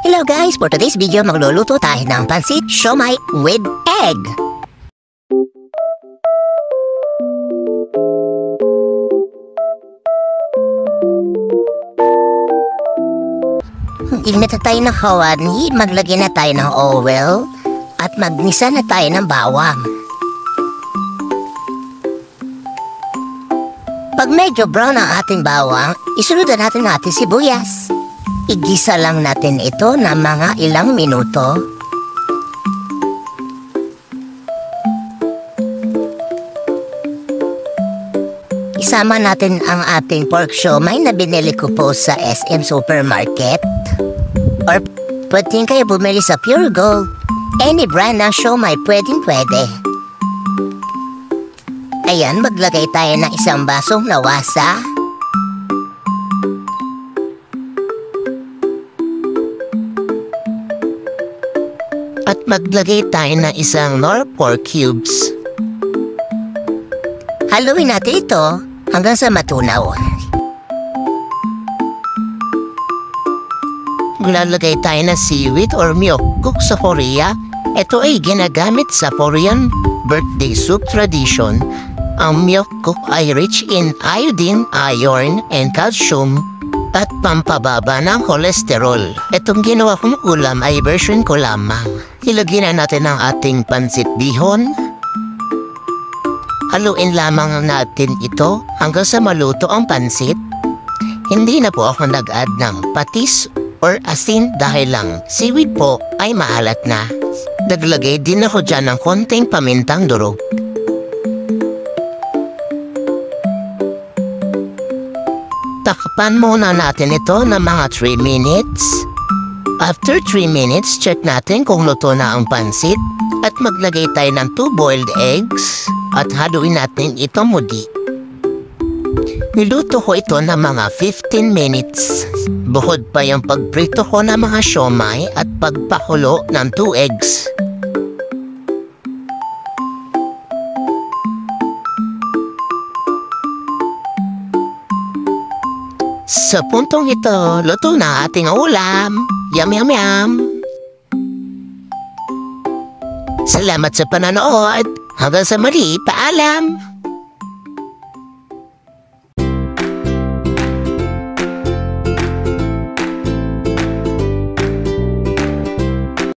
Hello guys! For today's video, magluluto tayo ng pansit siomai with egg. Init na tayo ng kawani, maglagyan na tayo ng oil, at magnisa na tayo ng bawang. Pag medyo brown ang ating bawang, isunod na natin ang ating sibuyas. Igisa lang natin ito na mga ilang minuto. Isama natin ang ating pork siomai na binili ko po sa SM Supermarket. Or pwedeng kayo bumili sa Pure Gold. Any brand ng siomai pwede. Ayan, maglagay tayo ng isang basong lawasa. At maglagay tayo ng isang nor pork cubes. Haluin natin ito hanggang sa matunaw. Maglalagay tayo ng seaweed or myeokguk sa Korea. Ito ay ginagamit sa Korean birthday soup tradition. Ang myeokguk ay rich in iodine, iron, and calcium at pampababa ng kolesterol. Itong ginawa kong ulam ay version ko lamang. Ilagyan na natin ang ating pansit bihon. Haluin lamang natin ito hanggang sa maluto ang pansit. Hindi na po ako nag-add ng patis or asin dahil lang seaweed po ay maalat na. Naglagay din ako dyan ng konting pamintang durog. Takpan muna natin ito ng mga 3 minutes. After 3 minutes, check natin kung luto na ang pansit at maglagay tayo ng 2 boiled eggs at haluin natin ito muli. Niluto ko ito ng mga 15 minutes. Bukod pa yung pagprito ko ng mga siomai at pagpakulo ng 2 eggs. Sa puntong ito, luto na ating ulam. Yum, yum, yum. Salamat sa panonood. Hanggang sa muli, paalam.